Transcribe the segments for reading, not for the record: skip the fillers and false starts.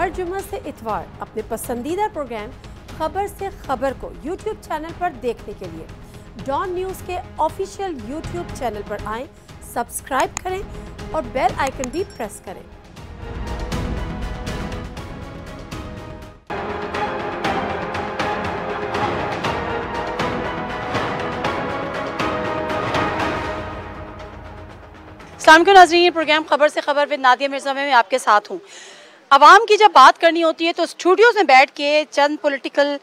हर जुम्मा से इतवार अपने पसंदीदा प्रोग्राम खबर से खबर को यूट्यूब चैनल पर देखने के लिए डॉन न्यूज़ के ऑफिशियल यूट्यूब चैनल पर आएं, सब्सक्राइब करें और बेल आइकन भी प्रेस करें। अस्सलाम वालेकुम नाज़रीन, प्रोग्राम खबर से खबर विद नादिया मिर्ज़ा में मैं आपके साथ हूँ। आवाम की जब बात करनी होती है तो स्टूडियोज़ में बैठ के चंद पॉलिटिकल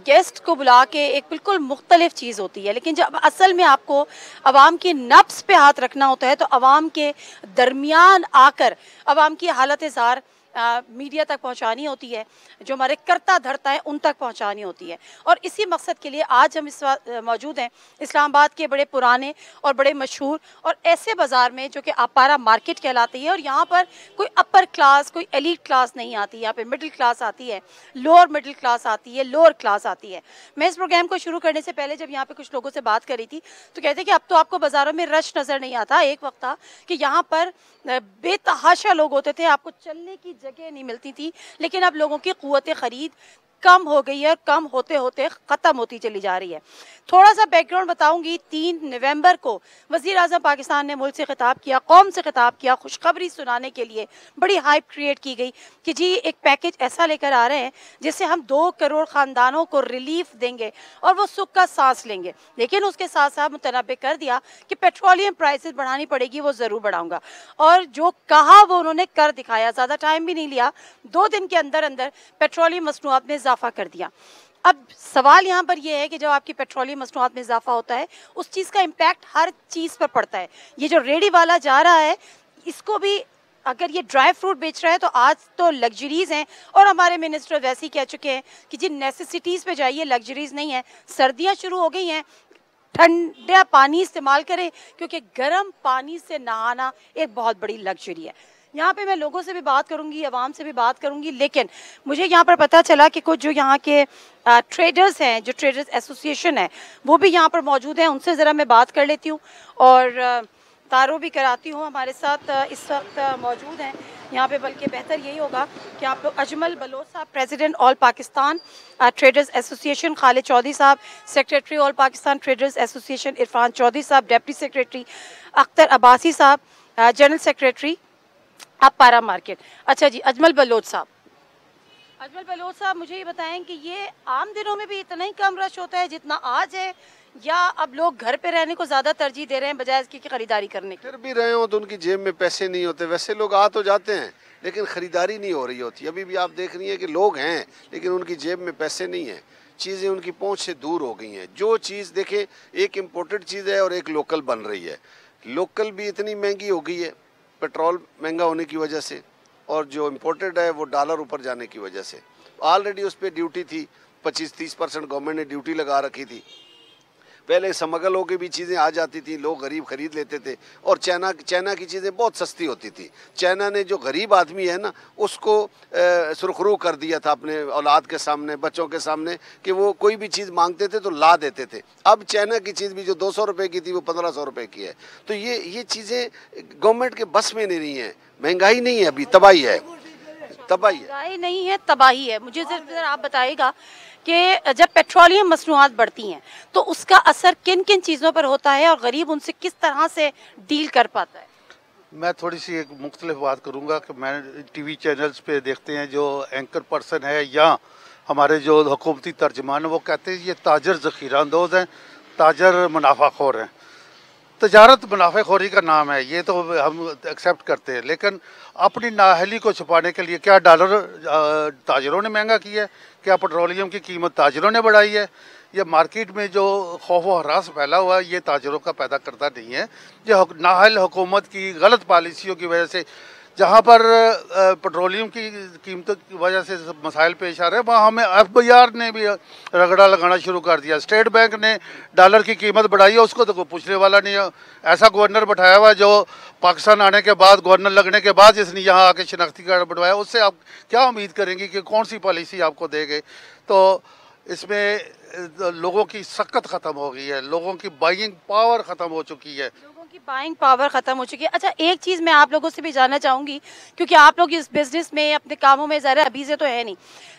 गेस्ट को बुला के एक बिल्कुल मुख्तलिफ चीज़ होती है, लेकिन जब असल में आपको आवाम की नब्ज़ पे हाथ रखना होता है तो आवाम के दरमियान आकर आवाम की हालत ज़ार मीडिया तक पहुंचानी होती है, जो हमारे करता धरता है उन तक पहुंचानी होती है। और इसी मकसद के लिए आज हम इस वक्त मौजूद हैं इस्लामाबाद के बड़े पुराने और बड़े मशहूर और ऐसे बाज़ार में जो कि आपारा मार्केट कहलाती है। और यहाँ पर कोई अपर क्लास, कोई एलीट क्लास नहीं आती, यहाँ पे मिडिल क्लास आती है, लोअर मिडिल क्लास आती है, लोअर क्लास आती है। मैं इस प्रोग्राम को शुरू करने से पहले जब यहाँ पे कुछ लोगों से बात करी थी तो कहते कि अब तो आपको बाज़ारों में रश नज़र नहीं आता। एक वक्त था कि यहाँ पर बेतहाशा लोग होते थे, आपको चलने की जगह नहीं मिलती थी, लेकिन अब लोगों की क़ुव्वत ख़रीद कम हो गई है और कम होते होते ख़त्म होती चली जा रही है। थोड़ा सा बैकग्राउंड बताऊंगी। 3 नवंबर को वज़ीर आज़म पाकिस्तान ने मुल्क से खिताब किया, कौम से खिताब किया, खुशखबरी सुनाने के लिए बड़ी हाइप क्रिएट की गई कि जी एक पैकेज ऐसा लेकर आ रहे हैं जिससे हम 2 करोड़ ख़ानदानों को रिलीफ देंगे और वो सुख का सांस लेंगे। लेकिन उसके साथ साथ मुतनब्बे कर दिया कि पेट्रोलियम प्राइसेस बढ़ानी पड़ेगी, वो ज़रूर बढ़ाऊंगा। और जो कहा वो उन्होंने कर दिखाया। ज़्यादा टाइम भी नहीं लिया, 2 दिन के अंदर अंदर पेट्रोलियम मसनूआत में इजाफा कर दिया। अब सवाल यहाँ पर यह है कि जब आपकी पेट्रोलियम मसनूआत में इजाफा होता है उस चीज़ का इम्पैक्ट हर चीज़ पर पड़ता है। ये जो रेडी वाला जा रहा है इसको भी अगर ये ड्राई फ्रूट बेच रहा है तो आज तो लग्जरीज़ हैं और हमारे मिनिस्टर वैसे ही कह चुके हैं कि जिन नेसेसिटीज़ पे जाइए, लग्जरीज़ नहीं है। सर्दियाँ शुरू हो गई हैं, ठंडा पानी इस्तेमाल करें क्योंकि गर्म पानी से नहाना एक बहुत बड़ी लग्जरी है। यहाँ पे मैं लोगों से भी बात करूँगी, आवाम से भी बात करूँगी, लेकिन मुझे यहाँ पर पता चला कि कुछ जो यहाँ के ट्रेडर्स हैं, जो ट्रेडर्स एसोसिएशन है, वो भी यहाँ पर मौजूद हैं। उनसे ज़रा मैं बात कर लेती हूँ और तारो भी कराती हूँ। हमारे साथ इस वक्त मौजूद हैं यहाँ पे, बल्कि बेहतर यही होगा कि आप लोग अजमल बलोच साहब, president all Pakistan traders association, Khalid Chaudhry साहब, secretary all Pakistan traders association, Irfan Chaudhry साहब, डिप्टी सेक्रेटरी, अख्तर अब्बासी साहब, जनरल सेक्रेटरी आपारा मार्केट। अच्छा जी, अजमल बलोच साहब, मुझे ये बताएं कि ये आम दिनों में भी इतना ही कम रश होता है जितना आज है, या अब लोग घर पे रहने को ज़्यादा तरजीह दे रहे हैं बजाय इसकी खरीदारी करने की? फिर भी रहे हो तो उनकी जेब में पैसे नहीं होते। वैसे लोग आ तो जाते हैं लेकिन ख़रीदारी नहीं हो रही होती। अभी भी आप देख रही हैं कि लोग हैं लेकिन उनकी जेब में पैसे नहीं हैं, चीज़ें उनकी पहुंच से दूर हो गई हैं। जो चीज़ देखें, एक इम्पोर्टेड चीज़ है और एक लोकल बन रही है। लोकल भी इतनी महंगी हो गई है पेट्रोल महंगा होने की वजह से, और जो इम्पोर्टेड है वो डॉलर ऊपर जाने की वजह से। ऑलरेडी उस पर ड्यूटी थी, 25-30% गवर्नमेंट ने ड्यूटी लगा रखी थी। पहले स्मगल होकर भी चीज़ें आ जाती थी, लोग गरीब खरीद लेते थे। और चाइना की चीज़ें बहुत सस्ती होती थी। चाइना ने जो गरीब आदमी है ना उसको सुरखरू कर दिया था अपने औलाद के सामने, बच्चों के सामने, कि वो कोई भी चीज़ मांगते थे तो ला देते थे। अब चाइना की चीज़ भी जो 200 रुपये की थी वो 1500 रुपये की है। तो ये चीज़ें गवर्नमेंट के बस में नहीं है। महंगाई नहीं है, अभी तबाही है, तबाही है। महंगाई नहीं है, तबाही है। मुझे ज़रा आप बताइएगा कि जब पेट्रोलियम मसनूआत बढ़ती हैं तो उसका असर किन किन चीज़ों पर होता है और गरीब उनसे किस तरह से डील कर पाता है? मैं थोड़ी सी एक मुख्तलिफ बात करूंगा कि मैं टीवी चैनल्स पे देखते हैं जो एंकर पर्सन है या हमारे जो हुकूमती तर्जमान है वो कहते हैं ये ताजर ज़ख़ीरा अंदोज़ हैं, ताजर मुनाफाखोर हैं। तजारत मुनाफाखोरी का नाम है, ये तो हम एक्सेप्ट करते हैं, लेकिन अपनी नाअहली को छुपाने के लिए क्या डॉलर ताजरों ने महंगा किया है? क्या पेट्रोलियम की कीमत ताजरों ने बढ़ाई है? ये मार्केट में जो खौफ व हरास फैला हुआ है ये ताजरों का पैदा करता नहीं है। ये नाअहल हुकूमत की गलत पॉलिसियों की वजह से, जहाँ पर पेट्रोलियम की कीमतों की वजह से मसाइल पेश आ रहे हैं, वहाँ हमें FBI ने भी रगड़ा लगाना शुरू कर दिया। स्टेट बैंक ने डॉलर की कीमत बढ़ाई है, उसको तो कोई पूछने वाला नहीं है। ऐसा गवर्नर बैठाया हुआ है जो पाकिस्तान आने के बाद, गवर्नर लगने के बाद जिसने यहाँ आके शनाख्ती कार्ड बनवाया, उससे आप क्या उम्मीद करेंगे कि कौन सी पॉलिसी आपको देंगे? तो इसमें लोगों की सकत ख़त्म हो गई है, लोगों की बाइंग पावर ख़त्म हो चुकी है। लोगों की बाइंग पावर खत्म हो चुकी है। अच्छा, एक चीज़ मैं आप लोगों से भी जानना चाहूँगी, क्योंकि आप लोग इस बिज़नेस में अपने कामों में ज़रा अभी से तो है नहीं।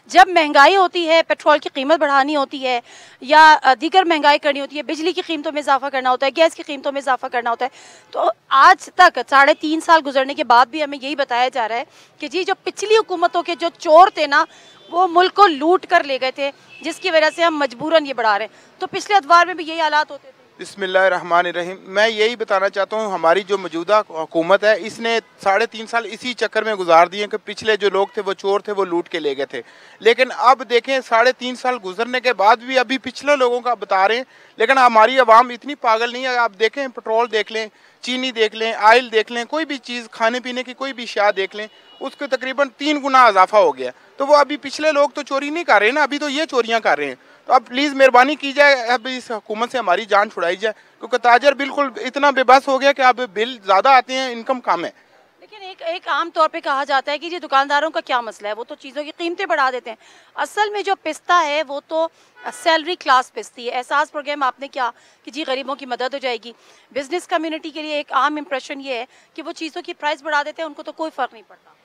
जब महंगाई होती है, पेट्रोल की कीमत बढ़ानी होती है या दीगर महंगाई करनी होती है, बिजली की कीमतों में इजाफा करना होता है, गैस की कीमतों में इजाफा करना होता है, तो आज तक 3.5 साल गुजरने के बाद भी हमें यही बताया जा रहा है कि जी जो पिछली हुकूमतों के जो चोर थे ना, वो मुल्क को लूट कर ले गए थे, जिसकी वजह से हम मजबूरन ये बढ़ा रहे हैं। तो पिछले अदवार में भी यही हालात होते थे। बिस्मिल्लाहिर्रहमानिर्रहीम। मैं यही बताना चाहता हूँ, हमारी जो मौजूदा हुकूमत है इसने 3.5 साल इसी चक्कर में गुजार दिए कि पिछले जो लोग थे वो चोर थे, वो लूट के ले गए थे। लेकिन अब देखें 3.5 साल गुजरने के बाद भी अभी पिछले लोगों का बता रहे हैं, लेकिन हमारी आवाम इतनी पागल नहीं है। आप देखें, पेट्रोल देख लें, चीनी देख लें, आयल देख लें, कोई भी चीज़ खाने पीने की कोई भी अशिया देख लें, उसके तकरीबन 3 गुना इजाफा हो गया। तो वो अभी पिछले लोग तो चोरी नहीं कर रहे ना, अभी तो ये चोरियाँ कर रहे हैं। तो अब प्लीज़ मेहरबानी की जाए, अब इस हुकूमत से हमारी जान छुड़ाई जाए, क्योंकि ताजर बिल्कुल इतना बेबस हो गया कि अब बिल ज़्यादा आते हैं, इनकम कम है। लेकिन एक आम तौर पे कहा जाता है कि जी दुकानदारों का क्या मसला है, वो तो चीज़ों की कीमतें बढ़ा देते हैं। असल में जो पिस्ता है वो तो सैलरी क्लास पिसती है। एहसास प्रोग्राम आपने क्या कि जी गरीबों की मदद हो जाएगी। बिजनेस कम्युनिटी के लिए एक आम इंप्रेशन ये है कि वो चीज़ों की प्राइस बढ़ा देते हैं, उनको तो कोई फ़र्क नहीं पड़ता।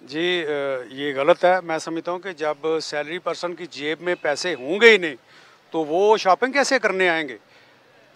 जी ये गलत है। मैं समझता हूँ कि जब सैलरी पर्सन की जेब में पैसे होंगे ही नहीं तो वो शॉपिंग कैसे करने आएंगे।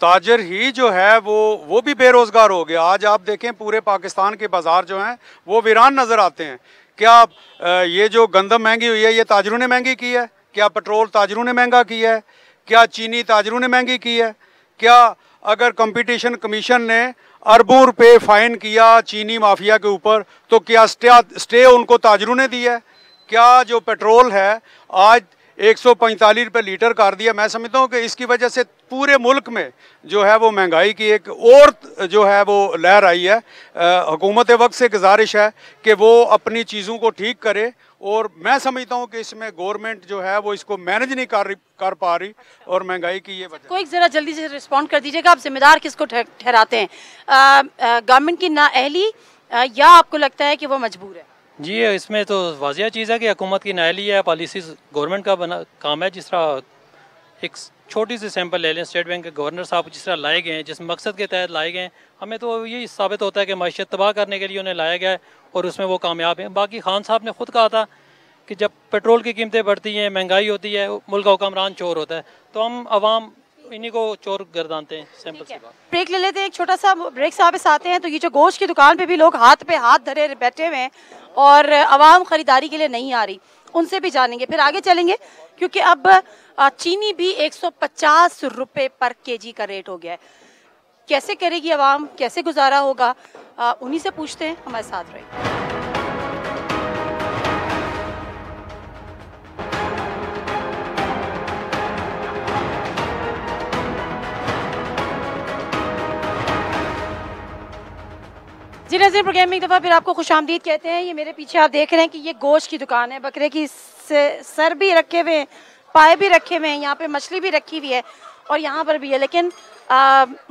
ताजर ही जो है वो भी बेरोज़गार हो गया। आज आप देखें पूरे पाकिस्तान के बाज़ार जो हैं वो वीरान नज़र आते हैं। क्या ये जो गंदम महंगी हुई है ये ताजरों ने महंगी की है? क्या पेट्रोल ताजरों ने महंगा किया है? क्या चीनी ताजरों ने महंगी की है? क्या अगर कंपटीशन कमीशन ने अरबों रुपए फाइन किया चीनी माफिया के ऊपर तो क्या स्टे उनको ताजरों ने दिया है? क्या जो पेट्रोल है आज 145 रुपये लीटर कर दिया। मैं समझता हूँ कि इसकी वजह से पूरे मुल्क में जो है वो महंगाई की एक और जो है वो लहर आई है। हुकूमत वक्त से गुजारिश है कि वो अपनी चीज़ों को ठीक करे, और मैं समझता हूँ कि इसमें गवर्नमेंट जो है वो इसको मैनेज नहीं कर पा रही, और महंगाई की ये वजह। कोई ज़रा जल्दी से रिस्पॉन्ड कर दीजिएगा, आप जिम्मेदार किसको ठहराते हैं, गवर्नमेंट की नाअहली या आपको लगता है कि वो मजबूर है? जी इसमें तो वाजिया चीज़ है कि हुकूमत की नाअहली है, पॉलिसीज़ गवर्नमेंट का बना काम है। जिस तरह एक छोटी सी सैंपल ले लें, स्टेट बैंक के गवर्नर साहब जिस तरह लाए गए हैं, जिस मकसद के तहत लाए गए हैं, हमें तो यही साबित होता है कि मईशत तबाह करने के लिए उन्हें लाया गया है और उसमें वो कामयाब हैं। बाकी खान साहब ने खुद कहा था कि जब पेट्रोल की कीमतें बढ़ती हैं, महंगाई होती है, मुल्क का हुक्मरान चोर होता है, तो हम आवाम इन्हीं को चोर गर्दानते हैं। सिंपल सी बात। ब्रेक ले लेते हैं, एक छोटा सा ब्रेक से वापस आते हैं। तो ये जो गोश्त की दुकान पे भी लोग हाथ पे हाथ धरे बैठे हुए हैं और आवाम ख़रीदारी के लिए नहीं आ रही, उनसे भी जानेंगे, फिर आगे चलेंगे, क्योंकि अब चीनी भी 150 रुपये पर केजी का रेट हो गया है। कैसे करेगी आवाम, कैसे गुजारा होगा, उन्हीं से पूछते हैं। हमारे साथ रहिए। जी नज़ीर, प्रोग्राम में एक दफ़ा फिर आपको खुशामदीद कहते हैं। ये मेरे पीछे आप देख रहे हैं कि ये गोश्त की दुकान है। बकरे की सर भी रखे हुए हैं, पाए भी रखे हुए हैं, यहाँ पे मछली भी रखी हुई है और यहाँ पर भी है, लेकिन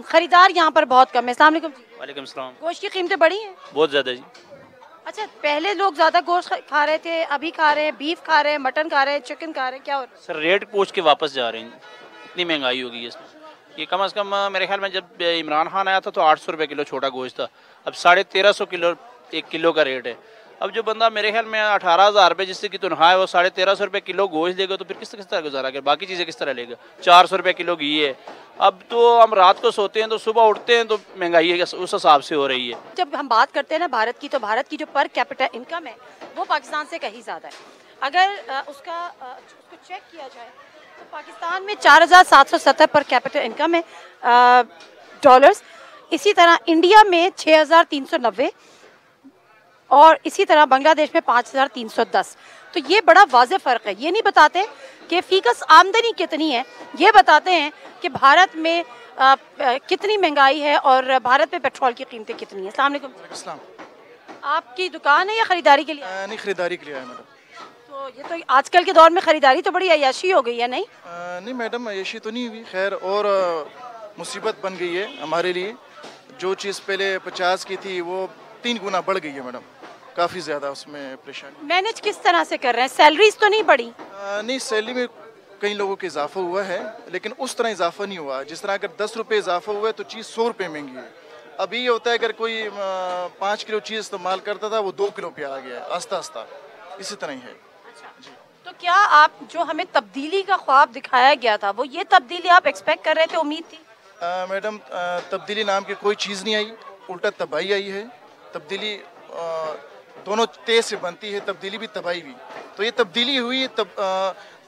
ख़रीदार यहाँ पर बहुत कम है। अस्सलाम वालेकुम। वालेकुम सलाम। गोश्त की कीमतें बढ़ी हैं बहुत ज़्यादा जी। अच्छा, पहले लोग ज़्यादा गोश्त खा रहे थे, अभी खा रहे हैं, बीफ खा रहे हैं, मटन खा रहे हैं, चिकन खा रहे हैं, क्या हो रहा है? सर रेट पूछ के वापस जा रहे हैं, इतनी महंगाई होगी इसमें। ये कम से कम मेरे ख्याल में जब इमरान खान आया था तो 800 रुपये किलो छोटा गोश्त था, अब 1350 किलो 1 किलो का रेट है। अब जो बंदा मेरे ख्याल में 18,000 रुपये जिससे की तनख्वाह है वो 1350 रुपये किलो गोश्त देगा, तो फिर किस तरह गुजारा करेगा, बाकी चीज़ें किस तरह लेगा। 400 रुपये किलो घी है। अब तो हम रात को सोते हैं तो सुबह उठते हैं तो महंगाई उस हिसाब से हो रही है। जब हम बात करते हैं ना भारत की, तो भारत की जो पर कैपिटा इनकम है वो पाकिस्तान से कहीं ज़्यादा है। अगर उसको चेक किया जाए तो पाकिस्तान में 4,770 पर कैपिटा इनकम है डॉलर्स। इसी तरह इंडिया में 6,390 और इसी तरह बांग्लादेश में 5,310। तो ये बड़ा वाज़ेह फ़र्क है। ये नहीं बताते कि फ़ीकस आमदनी कितनी है, ये बताते हैं कि भारत में कितनी महंगाई है और भारत में पेट्रोल की कीमतें कितनी हैं। अस्सलाम वालेकुम। अस्सलाम। आपकी दुकान है या ख़रीदारी के लिए? नहीं, ख़रीदारी के लिए है मैडम। तो ये तो आजकल के दौर में ख़रीदारी तो बड़ी अय्याशी हो गई है, नहीं? नहीं मैडम, अय्याशी तो नहीं हुई, खैर और मुसीबत बन गई है हमारे लिए। जो चीज़ पहले 50 की थी वो 3 गुना बढ़ गई है मैडम, काफ़ी ज़्यादा उसमें परेशानी। मैनेज किस तरह से कर रहे हैं? सैलरीज तो नहीं बढ़ी? नहीं, सैलरी में कई लोगों के इजाफा हुआ है, लेकिन उस तरह इजाफा नहीं हुआ। जिस तरह अगर 10 रुपये इजाफा हुआ है तो चीज़ 100 रुपये महंगी है। अभी ये होता है अगर कोई 5 किलो चीज़ इस्तेमाल करता था वो 2 किलो पे आ गया है, आस्ता आस्ता इसी तरह ही है। तो क्या आप जो हमें तब्दीली का ख्वाब दिखाया गया था वो ये तब्दीली आप एक्सपेक्ट कर रहे थे, उम्मीद थी? मैडम तब्दीली नाम की कोई चीज़ नहीं आई, उल्टा तबाही आई है। तब्दीली दोनों तेज से बनती है, तब्दीली भी तबाही भी। तो ये तब्दीली हुई,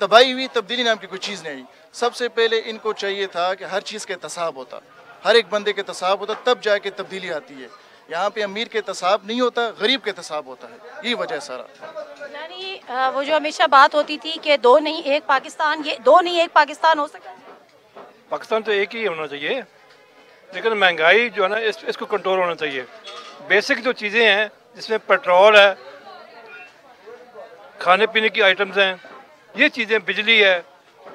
तबाही हुई, तब्दीली नाम की कोई चीज़ नहीं आई। सबसे पहले इनको चाहिए था कि हर चीज़ का एहतसाब होता, हर एक बंदे के एहतसाब होता, तब जाके तब्दीली आती है। यहाँ पे अमीर के एहतसाब नहीं होता, गरीब के एहतसाब होता है, यही वजह है सारा। यानी वो जो हमेशा बात होती थी कि दो नहीं एक पाकिस्तान, ये दो नहीं एक पाकिस्तान हो सका? पाकिस्तान तो एक ही होना चाहिए, लेकिन महंगाई जो है ना इसको कंट्रोल होना चाहिए। बेसिक जो चीज़ें हैं जिसमें पेट्रोल है, खाने पीने की आइटम्स हैं, ये चीज़ें, बिजली है,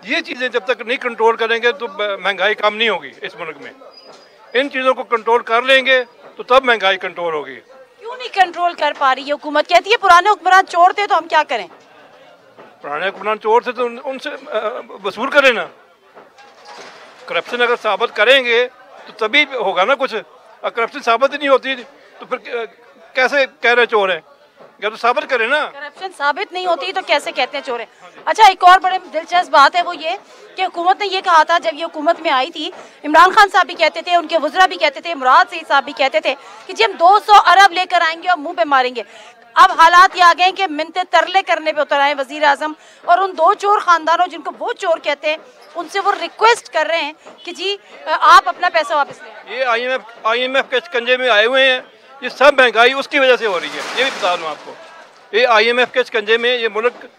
ये चीज़ें जब तक नहीं कंट्रोल करेंगे तो महंगाई कम नहीं होगी इस मुल्क में। इन चीज़ों को कंट्रोल कर लेंगे तो तब महंगाई कंट्रोल होगी। क्यों नहीं कंट्रोल कर पा रही है हुकूमत? कहती है पुराने हुक्मरान चोर थे तो हम क्या करें? पुराने हुक्मरान चोर थे तो उनसे वसूल करें ना। करप्शन अगर साबित करेंगे तो तभी होगा ना कुछ। अगर करप्शन साबित ही नहीं होती तो फिर कैसे कह रहे चोर हैं? या तो साबित करें ना। करप्शन साबित नहीं होती तो कैसे कहते हैं चोर है? अच्छा, एक और बड़े दिलचस्प बात है वो ये कि हुकूमत ने ये कहा था जब ये हुकूमत में आई थी, इमरान खान साहब भी कहते थे, उनके वज़रा भी कहते थे, मुराद सईद साहब भी कहते थे कि जी हम 200 अरब लेकर आएंगे और मुंह पे मारेंगे। अब हालात ये आ गए कि मिन्नतें तरले करने पे उतर आए वजीर आजम, और उन दो चोर खानदानों जिनको वो चोर कहते हैं उनसे वो रिक्वेस्ट कर रहे हैं कि जी आप अपना पैसा वापस लें। ये IMF के शिकंजे में आए हुए हैं। ये सब महंगाई उसकी वजह से हो रही है, ये भी बता दूं आपको। ये IMF के शिकंजे में ये मुल्क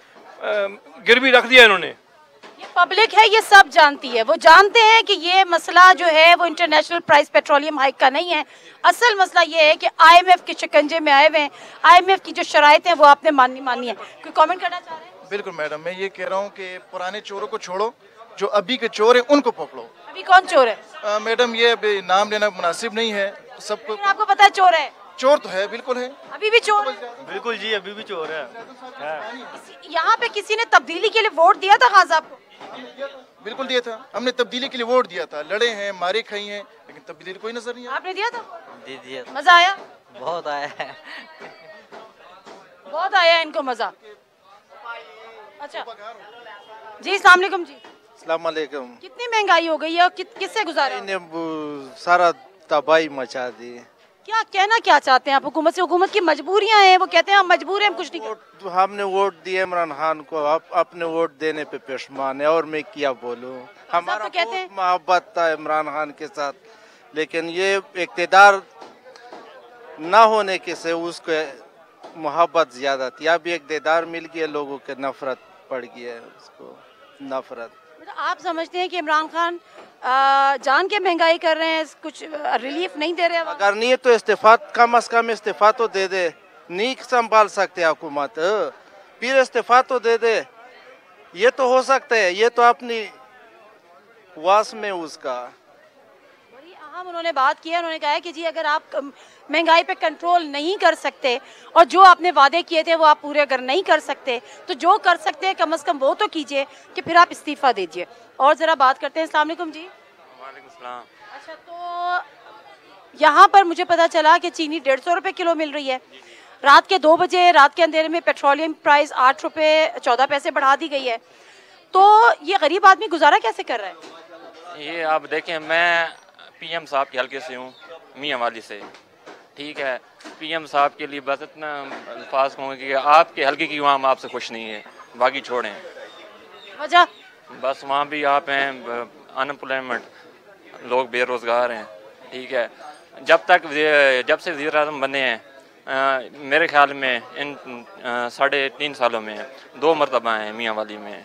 गिरवी रख दिया इन्होंने। ये पब्लिक है, ये सब जानती है। वो जानते हैं कि ये मसला जो है वो इंटरनेशनल प्राइस पेट्रोलियम हाइक का नहीं है। असल मसला ये है कि IMF के शिकंजे में आए हुए हैं। IMF की जो शराइत है वो आपने मानी है। कोई कमेंट करना चाह रहे हैं? बिल्कुल मैडम, मैं ये कह रहा हूँ कि पुराने चोरों को छोड़ो, जो अभी के चोर हैं उनको पकड़ो। अभी कौन चोर है? मैडम ये अभी नाम लेना मुनासिब नहीं है सबको। आपको पता है चोर है? चोर तो है, बिल्कुल है। अभी भी चोर है? बिल्कुल जी, अभी भी चोर है। यहाँ पे किसी ने तब्दीली के लिए वोट दिया था खान साहब को? बिल्कुल दिया था, हमने तब्दीली के लिए वोट दिया था, लड़े हैं, मारे खाई हैं, लेकिन तब्दीली कोई नजर नहीं आया। आपने दिया था? दिया। मजा आया? बहुत आया है। बहुत आया इनको मजा। अच्छा जी, अस्सलाम वालेकुम जी। अस्सलाम वालेकुम। कितनी महंगाई हो गई है और किससे गुजारे? ने सारा तबाही मचा दी। क्या कहना क्या चाहते हैं आप हुकूमत से? हुकूमत की मजबूरियां हैं, वो कहते हैं हम मजबूर हैं, हम कुछ नहीं कर। हमने वोट दिए इमरान खान को, अपने वोट देने पे पेशमान है, और मैं क्या बोलूं। हमारा बहुत मोहब्बत था इमरान खान के साथ, लेकिन ये इक़्तिदार ना होने के से उसको मोहब्बत ज्यादा थी। अब इक़्तिदार मिल गया, लोगों के नफरत पड़ गई है उसको, नफरत। आप समझते हैं कि इमरान खान जान के महंगाई कर रहे हैं, कुछ रिलीफ नहीं दे रहे? अगर नहीं है तो इस्तीफा, कम अज कम इस्तीफा तो दे दे। नहीं संभाल सकते हुकूमत, फिर इस्तीफा तो दे दे। ये तो हो सकता है, ये तो अपनी वास में उसका। बड़ी अहम उन्होंने बात की है। उन्होंने कहा है कि जी अगर आप महंगाई पे कंट्रोल नहीं कर सकते और जो आपने वादे किए थे वो आप पूरे अगर नहीं कर सकते तो जो कर सकते हैं कम से कम वो तो कीजिए, कि फिर आप इस्तीफा दीजिए। और ज़रा बात करते हैं। अस्सलाम वालेकुम जी। वालेकुम सलाम। अच्छा, तो यहाँ पर मुझे पता चला कि चीनी 150 रुपये किलो मिल रही है। रात के 2 बजे, रात के अंधेरे में पेट्रोलियम प्राइस 8 रुपये 14 पैसे बढ़ा दी गई है। तो ये गरीब आदमी गुजारा कैसे कर रहा है? ये आप देखें, मैं PM साहब के हल्के से हूँ, मियाँ वाली से। ठीक है, PM साहब के लिए बस इतना अल्फाज कहूँगा कि आपके हल्के की आवाम आपसे खुश नहीं है, बाकी छोड़ें। वजह? बस वहाँ भी आप हैं, अनएम्प्लॉयमेंट, लोग बेरोज़गार हैं। ठीक है, जब से वज़ीर आज़म बने हैं, मेरे ख्याल में इन 3.5 सालों में 2 मरतबा हैं मियाँ वाली में।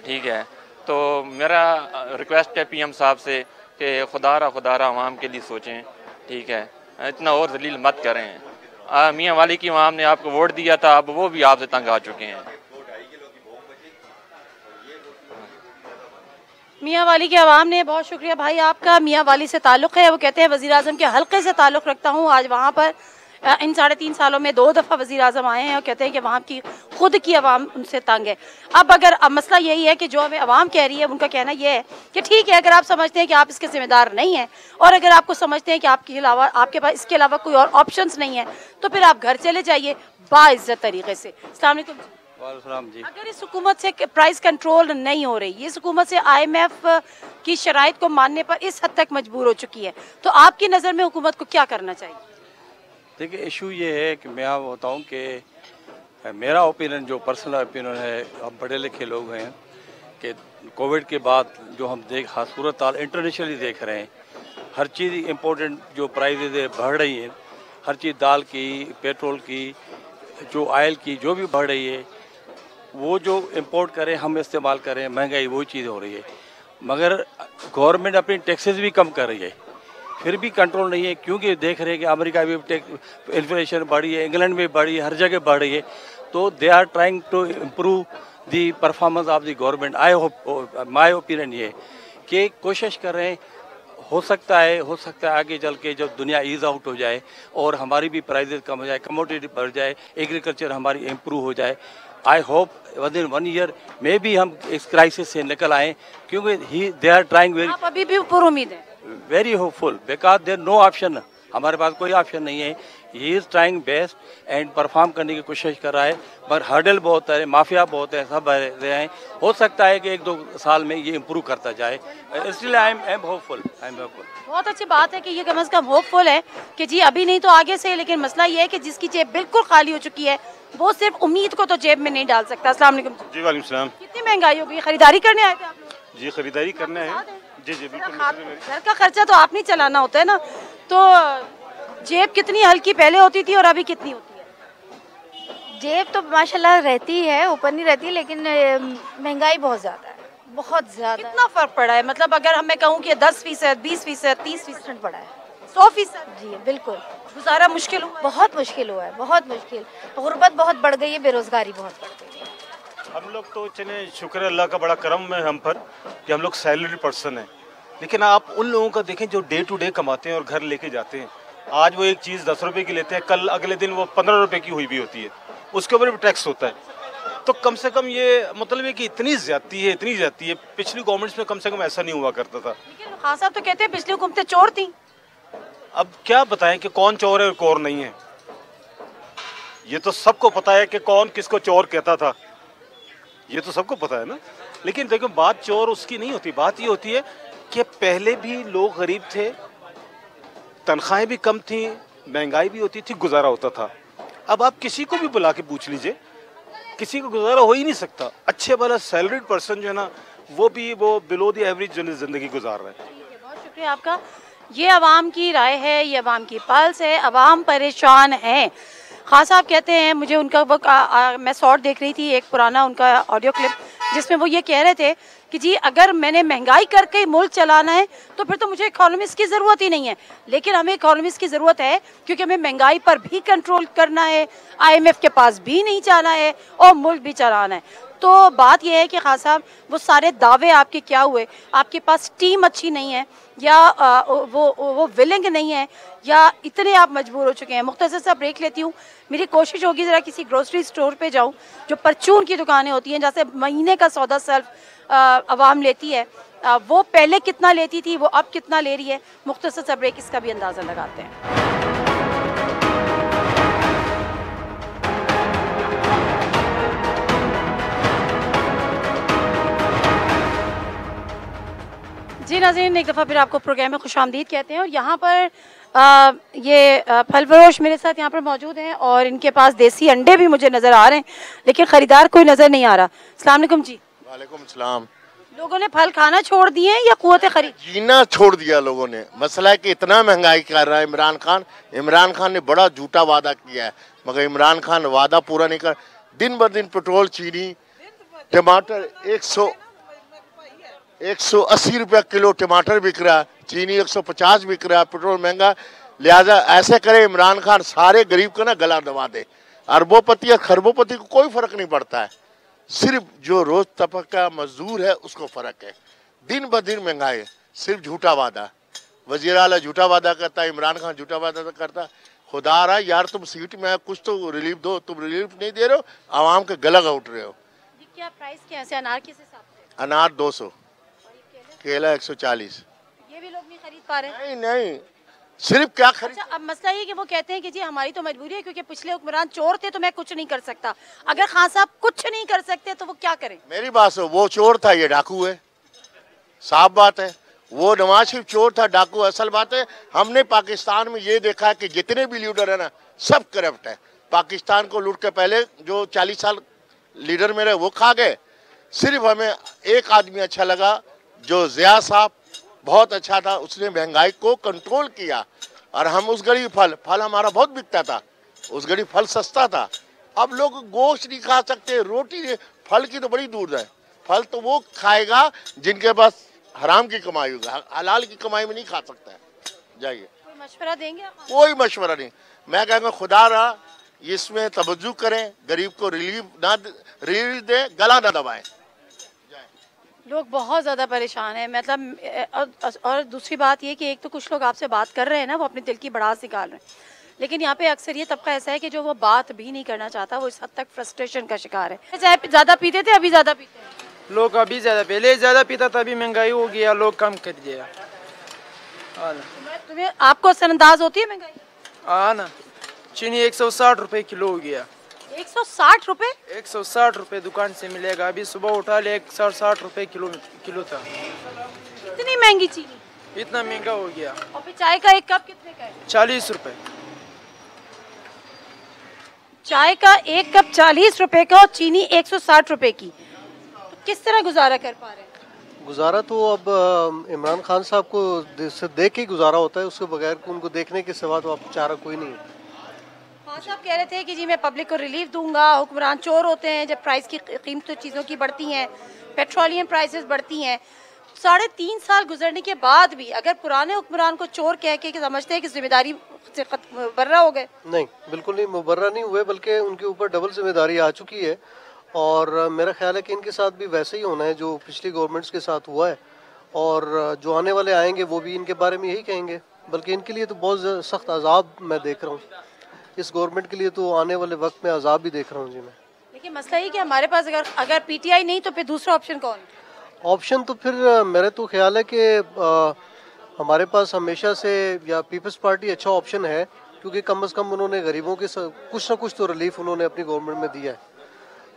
ठीक है, तो मेरा रिक्वेस्ट है PM साहब से कि खुदारा आवाम के लिए सोचें। ठीक है, इतना और जलील मत करें। मियाँ वाली की आवाम ने आपको वोट दिया था, अब वो भी आपसे तंग आ चुके हैं। मियाँ वाली के आवाम ने, बहुत शुक्रिया भाई आपका। मियाँ वाली से ताल्लुक़ है, वो कहते हैं वज़ीर आज़म के हल्के से ताल्लुक़ रखता हूँ। आज वहाँ पर इन 3.5 सालों में 2 दफ़ा वज़ीर आज़म आए हैं और कहते हैं कि वहाँ की खुद की आवाम उनसे तंग है। अब मसला यही है कि जो हमें आवाम कह रही है, उनका कहना यह है कि ठीक है, अगर आप समझते हैं कि आप इसके ज़िम्मेदार नहीं हैं और अगर आपको समझते हैं कि आपके पास इसके अलावा कोई और ऑप्शंस नहीं है, तो फिर आप घर चले जाइए बाइज़्ज़त तरीके से। अस्सलाम वालेकुम जी। अगर इस हुकूमत से प्राइस कंट्रोल नहीं हो रही, इस हुकूमत से IMF की शराइत को मानने पर इस हद तक मजबूर हो चुकी है, तो आपकी नज़र में हुकूमत को क्या करना चाहिए? देखिए, इशू ये है कि मैं आपको बताऊँ कि मेरा ओपिनियन, जो पर्सनल ओपिनियन है, हम पढ़े लिखे लोग हैं, कि कोविड के बाद जो हम सूरत हाल इंटरनेशनली देख रहे हैं, हर चीज़ इम्पोर्टेंट जो प्राइसेज बढ़ रही हैं, हर चीज़ दाल की, पेट्रोल की, जो ऑयल की, जो भी बढ़ रही है, वो जो इंपोर्ट करें हम इस्तेमाल करें, महंगाई वही चीज़ हो रही है। मगर गवर्नमेंट अपनी टैक्सेस भी कम कर रही है, फिर भी कंट्रोल नहीं है, क्योंकि देख रहे हैं कि अमेरिका में इन्फ्लेशन बढ़ी है, इंग्लैंड में बढ़ी है, हर जगह बढ़ रही है। तो they are trying to improve the performance of the government. I hope, my opinion ये कि कोशिश कर रहे हैं, हो सकता है आगे चल के जब दुनिया ईज आउट हो जाए और हमारी भी प्राइजेस कम हो जाए, कमोडिटी बढ़ जाए, एग्रीकल्चर हमारी इम्प्रूव हो जाए। आई होप विदिन 1 ईयर में भी हम इस क्राइसिस से निकल आए, क्योंकि दे आर ट्राइंग वेरी, आप अभी भी पूरी उम्मीद है? Very hopeful, because there no option, हमारे पास कोई ऑप्शन नहीं है। He is trying best and perform करने की कोशिश कर रहा है, पर हर्डल बहुत है, माफिया बहुत है, सब रहे हैं। हो सकता है कि 1-2 साल में ये इम्प्रूव करता जाए, इसलिए आई एम होपफुल। बहुत अच्छी बात है कि ये कम से कम होपफुल है कि जी अभी नहीं तो आगे से। लेकिन मसला ये है कि जिसकी जेब बिल्कुल खाली हो चुकी है, वो सिर्फ उम्मीद को तो जेब में नहीं डाल सकता। अस्सलाम वालेकुम जी। वालेकुम सलाम। कितनी महंगाई हो गई? खरीदारी करने आए थे आप लोग? जी, खरीदारी करना है। जी जी बिल्कुल। घर का खर्चा तो आप नहीं चलाना होता है ना, तो जेब कितनी हल्की पहले होती थी और अभी कितनी होती है? जेब तो माशाल्लाह रहती है, ऊपर नहीं रहती, लेकिन महंगाई बहुत ज़्यादा है, बहुत ज़्यादा। कितना फ़र्क पड़ा है? मतलब अगर मैं कहूँ कि 10%, 20%, 30% पड़ा है, 100%? जी बिल्कुल। गुजारा मुश्किल हुआ? बहुत मुश्किल हुआ है, बहुत मुश्किल। गुर्बत बहुत बढ़ गई है, बेरोज़गारी बहुत बढ़ गई है। हम लोग तो चले, शुक्र अल्लाह का बड़ा करम है हम पर कि हम लोग सैलरी पर्सन हैं, लेकिन आप उन लोगों का देखें जो डे टू डे कमाते हैं और घर लेके जाते हैं। आज वो एक चीज़ 10 रुपए की लेते हैं, कल अगले दिन वो 15 रुपए की हुई भी होती है, उसके ऊपर भी टैक्स होता है। तो कम से कम ये मतलब है कि इतनी ज्यादती है। पिछली गवर्नमेंट्स में कम से कम ऐसा नहीं हुआ करता था। लेकिन खान साहब तो कहते हैं पिछली हुकूमतें चोर थी। अब क्या बताएं कि कौन चोर है और कौन नहीं है। ये तो सबको पता है कि कौन किसको चोर कहता था, ये तो सबको पता है ना। लेकिन देखो, बात चोर उसकी नहीं होती, बात ये होती है कि पहले भी लोग गरीब थे, तनख्वाहें भी कम थी, महंगाई भी होती थी, गुजारा होता था। अब आप किसी को भी बुला के पूछ लीजिए, किसी को गुजारा हो ही नहीं सकता। अच्छे वाला सैलरीड पर्सन जो है ना, वो बिलो द एवरेज जिंदगी गुजार रहा है। बहुत शुक्रिया आपका। ये अवाम की राय है, ये अवाम की पल्स है, अवाम परेशान है। खान साहब कहते हैं, मुझे उनका मैं शॉर्ट देख रही थी, एक पुराना उनका ऑडियो क्लिप, जिसमें वो ये कह रहे थे कि जी अगर मैंने महंगाई करके मुल्क चलाना है तो फिर तो मुझे इकोनॉमिस्ट की ज़रूरत ही नहीं है। लेकिन हमें इकोनॉमिस्ट की ज़रूरत है, क्योंकि हमें महंगाई पर भी कंट्रोल करना है, IMF के पास भी नहीं जाना है और मुल्क भी चलाना है। तो बात यह है कि खान साहब, वो सारे दावे आपके क्या हुए? आपके पास टीम अच्छी नहीं है, या वो विलिंग नहीं है, या इतने आप मजबूर हो चुके हैं? मुख्तसर सा ब्रेक लेती हूँ। मेरी कोशिश होगी ज़रा किसी ग्रोसरी स्टोर पे जाऊँ, जो परचून की दुकानें होती हैं, जैसे महीने का सौदा सेल्फ आवाम लेती है, वो पहले कितना लेती थी, वो अब कितना ले रही है। मुख्तसर सा ब्रेक, इसका भी अंदाज़ा लगाते हैं। जी नाज़रीन, एक दफ़ा फिर आपको प्रोग्राम में खुशामदीद कहते हैं। और यहाँ पर ये फल फरोश मेरे साथ यहाँ पर मौजूद हैं और इनके पास देसी अंडे भी मुझे नज़र आ रहे हैं, लेकिन ख़रीदार कोई नज़र नहीं आ रहा। अस्सलाम वालेकुम जी। वालेकुम सलाम। लोगों ने फल खाना छोड़ दिए हैं या कुव्वत खरीद? जीना छोड़ दिया लोगों ने। मसला है कि इतना महंगाई कर रहा है इमरान खान ने बड़ा झूठा वादा किया है, मगर इमरान खान वादा पूरा नहीं कर। दिन ब दिन पेट्रोल, चीनी, टमाटर 180 रुपया किलो टमाटर बिक रहा है, चीनी 150 बिक रहा है, पेट्रोल महंगा। लिहाजा ऐसे करे इमरान खान, सारे गरीब का ना गला दबा दे। अरबोपति या खरबोपति को कोई फर्क नहीं पड़ता है, सिर्फ जो रोज तबका मजदूर है उसको फर्क है। दिन ब दिन महंगाई, सिर्फ झूठा वादा। वजीर आला झूठा वादा करता है, इमरान खान झूठा वादा करता। खुदा रहा यार, तुम सीट में कुछ तो रिलीफ दो, तुम रिलीफ नहीं दे रहे हो, आवाम के गला उठ रहे हो। क्या प्राइस क्या है अनार किस हिसाब से? अनार 200, केला 140। ये भी लोग नहीं खरीद पा रहे? नहीं, सिर्फ क्या खरीद। अच्छा, अब मसला ये कि वो कहते हैं कि जी हमारी तो मजबूरी है क्योंकि पिछले हुक्मरान चोर थे तो मैं कुछ नहीं कर सकता। अगर खान साहब कुछ नहीं कर सकते तो वो क्या करें? मेरी बात सुनो, वो चोर था, ये डाकू है, साफ बात है। वो नवाज शरीफ चोर था, डाकू। असल बात है, हमने पाकिस्तान में ये देखा है कि जितने भी लीडर है ना, सब करप्ट है। पाकिस्तान को लूट के पहले जो 40 साल लीडर में रहे वो खा गए। सिर्फ हमें एक आदमी अच्छा लगा, जो ज़िया साहब, बहुत अच्छा था, उसने महंगाई को कंट्रोल किया। और हम उस घड़ी फल हमारा बहुत बिकता था, उस घड़ी फल सस्ता था। अब लोग गोश्त नहीं खा सकते, रोटी नहीं, फल की तो बड़ी दूर है। फल तो वो खाएगा जिनके पास हराम की कमाई होगा, हलाल की कमाई में नहीं खा सकता है। जाइए, कोई मशवरा देंगे आप? कोई मशवरा नहीं। मैं कहूँगा खुदा रहा इसमें तवज्जो करें, गरीब को रिलीफ दे, गला ना दबाएं। लोग बहुत ज़्यादा परेशान हैं, मतलब और दूसरी बात ये कि एक तो कुछ लोग आपसे बात कर रहे हैं ना, वो अपने दिल की भड़ास निकाल रहे हैं, लेकिन यहाँ पे अक्सर ये तबका ऐसा है कि जो वो बात भी नहीं करना चाहता, वो इस हद तक फ्रस्ट्रेशन का शिकार है। चाहे ज़्यादा पीते थे, अभी ज़्यादा पीते हैं लोग, अभी ज़्यादा, पहले ज़्यादा पीता था, अभी महंगाई हो गया, लोग कम कर दिया। तुम्हें आपको असरअंदाज होती है महंगाई? हाँ ना, चीनी 160 रुपए किलो हो गया। 160 रुपए? 160 रुपए दुकान से मिलेगा। अभी सुबह उठा ले 160 रुपए किलो था। इतनी महंगी चीनी? इतना महंगा हो गया। और फिर चाय का एक कप कितने का है? 40 रुपए। चाय का एक कप 40 रुपए का और चीनी 160 रुपए की, तो किस तरह गुजारा कर पा रहे हैं? गुजारा तो अब इमरान खान साहब को देख के गुजारा होता है, उसके बगैर उनको देखने के सिवा तो अब चारा कोई नहीं है। खान साहब कह रहे थे कि जी मैं पब्लिक को रिलीफ दूंगा, हुक्मरान चोर होते हैं, जब प्राइस की कीमत चीज़ों की बढ़ती हैं, पेट्रोलियम प्राइसेस बढ़ती हैं। 3.5 साल गुजरने के बाद भी अगर पुराने हुक्मरान को चोर कह के समझते हैं कि जिम्मेदारी से मुबर्रा हो गए? नहीं, बिल्कुल नहीं, मुबर्रा नहीं हुए, बल्कि उनके ऊपर डबल जिम्मेदारी आ चुकी है। और मेरा ख्याल है कि इनके साथ भी वैसे ही होना है जो पिछली गवर्नमेंट्स के साथ हुआ है, और जो आने वाले आएंगे वो भी इनके बारे में यही कहेंगे। बल्कि इनके लिए तो बहुत सख्त अजाब मैं देख रहा हूँ, इस गवर्नमेंट के लिए तो आने वाले वक्त में अजाब भी देख रहा हूँ जी मैं। लेकिन मसला ये कि हमारे पास अगर पीटीआई नहीं तो फिर दूसरा ऑप्शन कौन? ऑप्शन तो फिर मेरा तो ख्याल है कि हमारे पास हमेशा से या पीपल्स पार्टी अच्छा ऑप्शन है, क्योंकि कम से कम उन्होंने गरीबों के कुछ ना कुछ तो रिलीफ उन्होंने अपनी गवर्नमेंट में दिया है।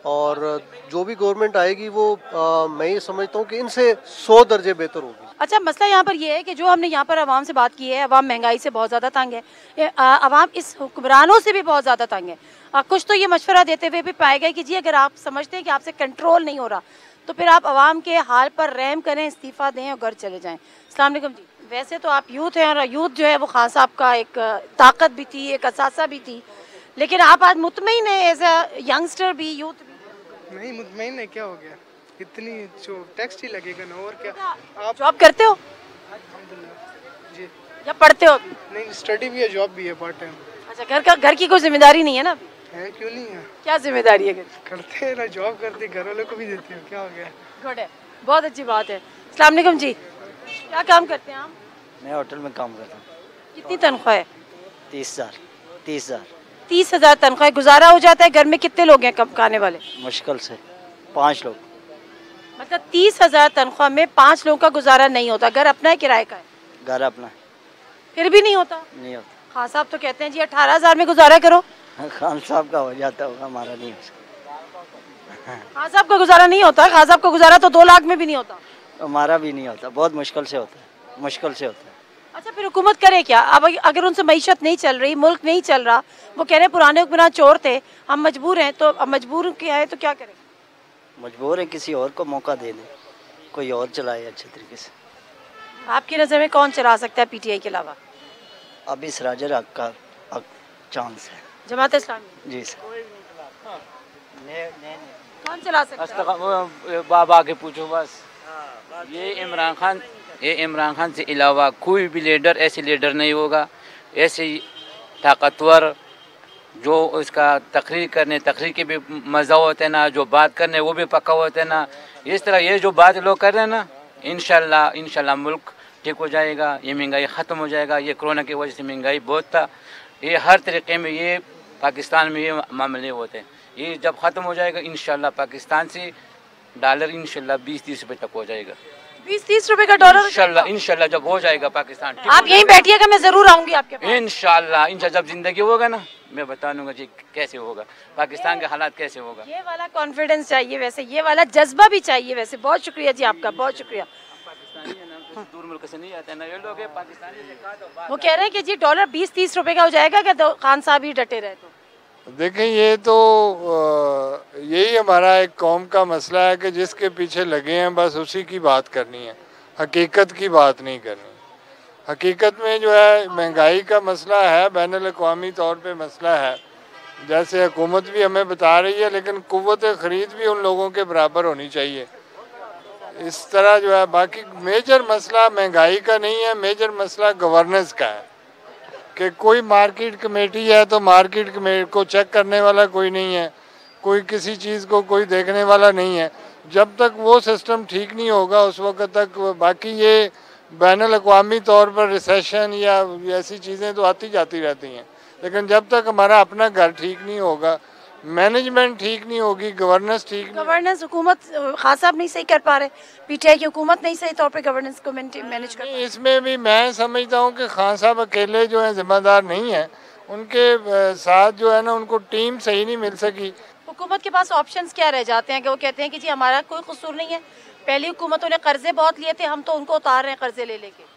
और जो भी गवर्नमेंट आएगी वो मैं ये समझता हूँ कि इनसे 100 दर्जे बेहतर होगी। अच्छा, मसला यहाँ पर ये है कि जो हमने यहाँ पर आवाम से बात की है, आवाम महंगाई से बहुत ज़्यादा तंग है, आवाम इस हुक्मरानों से भी बहुत ज़्यादा तंग है। कुछ तो ये मशवरा देते हुए भी पाया गया कि जी अगर आप समझते हैं कि आपसे कंट्रोल नहीं हो रहा तो फिर आप आवाम के हाल पर रहम करें, इस्तीफ़ा दें और घर चले जाएँ। अस्सलाम वालेकुम जी। वैसे तो आप यूथ हैं और यूथ जो है वो खान साहब का एक ताकत भी थी, एक असासा भी थी, लेकिन आप आज मुतमईन है एज अ यंगस्टर भी, यूथ भी? नहीं, मुतमईन है, क्या हो गया, इतनी जो टैक्स ही लगेगा ना, और क्या। आप जॉब करते हो? अल्हम्दुलिल्लाह जी। या पढ़ते हो? नहीं, स्टडी भी है, जॉब भी है, पार्ट टाइम। अच्छा, घर की कोई जिम्मेदारी नहीं है ना? है, क्यों नहीं है? क्या जिम्मेदारी है? करते हैं ना, जॉब करते, घर वालों को भी देते हो, क्या हो गया। गुड है, बहुत अच्छी बात है। अस्सलाम वालेकुम जी, क्या काम करते हैं आप? मैं होटल में काम करता हूँ। कितनी तनख्वाह है? 30,000। 30,000 तनख्वाह, गुजारा हो जाता है? घर में कितने लोग हैं खाने वाले? मुश्किल से 5 लोग। मतलब 30,000 तनख्वाह में 5 लोगों का गुजारा नहीं होता? घर अपना है, किराए का है? घर अपना है। फिर भी नहीं होता? नहीं होता। खान साहब तो कहते हैं जी 18,000 में गुजारा करो। खान साहब का हो जाता होगा, हमारा नहीं हो सकता। खान साहब का गुजारा नहीं होता? खान साहब का गुजारा तो 2 लाख में भी नहीं होता? हमारा भी नहीं होता, बहुत मुश्किल से होता है, मुश्किल से होता है। अच्छा, फिर हुकूमत करे क्या? अब अगर उनसे मईशत नहीं चल रही, मुल्क नहीं चल रहा, वो कह रहे हैं पुराने हुक्मरान चोर थे, हम मजबूर हैं, तो अब मजबूर क्या है तो क्या करें? मजबूर है किसी और को मौका दे दें, कोई और चलाए अच्छे तरीके से। आपकी नज़र में कौन चला सकता है पीटीआई के अलावा? अभी सिराजुल हक का चांस है। जमात इस्लामी? जी सर। कौन चला सकता है? बाबा के पूछो बस। ये इमरान खान से अलावा कोई भी लीडर ऐसे लीडर नहीं होगा, ऐसे ताकतवर जो उसका तकरीर के भी मज़ा होता है ना, जो बात करने वो भी पक्का होता है ना। इस तरह ये जो बात लोग कर रहे हैं ना, इंशाल्लाह मुल्क ठीक हो जाएगा, ये महंगाई ख़त्म हो जाएगा। ये कोरोना की वजह से महंगाई बहुत था, ये हर तरीके में ये पाकिस्तान में ये मामले होते हैं। ये जब ख़त्म हो जाएगा इंशाल्लाह पाकिस्तान से डॉलर इंशाल्लाह 20-30 रुपए तक हो जाएगा। 20-30 रुपए का डॉलर इंशाल्लाह जब हो जाएगा पाकिस्तान। आप यहीं बैठिएगा, मैं जरूर आऊंगी आपके पास। इंशाल्लाह जब जिंदगी होगा ना मैं बता दूंगा जी कैसे होगा पाकिस्तान के हालात कैसे होगा। ये वाला कॉन्फिडेंस चाहिए, वैसे ये वाला जज्बा भी चाहिए। वैसे बहुत शुक्रिया जी आपका, बहुत शुक्रिया। दूर मुल्क से नहीं आते ना ये लोग, पाकिस्तानी से कहा तो वो कह रहे हैं कि जी डॉलर 20-30 रुपए का हो जाएगा क्या खान साहब ही डटे रहे तो। देखें ये तो यही हमारा एक कौम का मसला है कि जिसके पीछे लगे हैं बस उसी की बात करनी है, हकीकत की बात नहीं करनी। हकीकत में जो है महंगाई का मसला है, बैनुल-अक़वामी तौर पे मसला है, जैसे हुकूमत भी हमें बता रही है, लेकिन कुव्वत ख़रीद भी उन लोगों के बराबर होनी चाहिए। इस तरह जो है बाकी मेजर मसला महंगाई का नहीं है, मेजर मसला गवर्नेंस का है कि कोई मार्केट कमेटी है तो मार्केट कमेटी को चेक करने वाला कोई नहीं है, कोई किसी चीज़ को कोई देखने वाला नहीं है। जब तक वो सिस्टम ठीक नहीं होगा उस वक्त तक बाकी ये बैनुल-अक़वामी तौर पर रिसेशन या ऐसी चीज़ें तो आती जाती रहती हैं, लेकिन जब तक हमारा अपना घर ठीक नहीं होगा, मैनेजमेंट ठीक नहीं होगी, गवर्नेंस ठीक गवर्नेंस हुकूमत खान साहब नहीं सही कर पा रहे, पीटीआई की हुकूमत नहीं सही तौर पे गवर्नेंस को मैनेज कर। इसमें भी मैं समझता हूँ कि खान साहब अकेले जो है जिम्मेदार नहीं है, उनके साथ जो है ना उनको टीम सही नहीं मिल सकी। हुकूमत के पास ऑप्शंस क्या रह जाते हैं कि वो कहते हैं कि जी हमारा कोई कसूर नहीं है, पहली हुकूमतों ने कर्जे बहुत लिए थे, हम तो उनको उतार रहे हैं कर्जे ले लेके।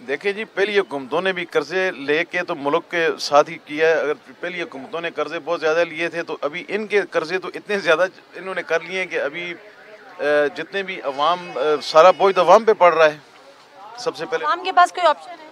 देखिए जी पहली हुकूमतों ने भी कर्जे लेके तो मुल्क के साथ ही किया है। अगर पहली हुकूमतों ने कर्जे बहुत ज़्यादा लिए थे तो अभी इनके कर्जे तो इतने ज़्यादा इन्होंने कर लिए हैं कि अभी जितने भी अवाम सारा बोझ अवाम पे पड़ रहा है। सबसे पहले अवाम के पास कोई ऑप्शन है?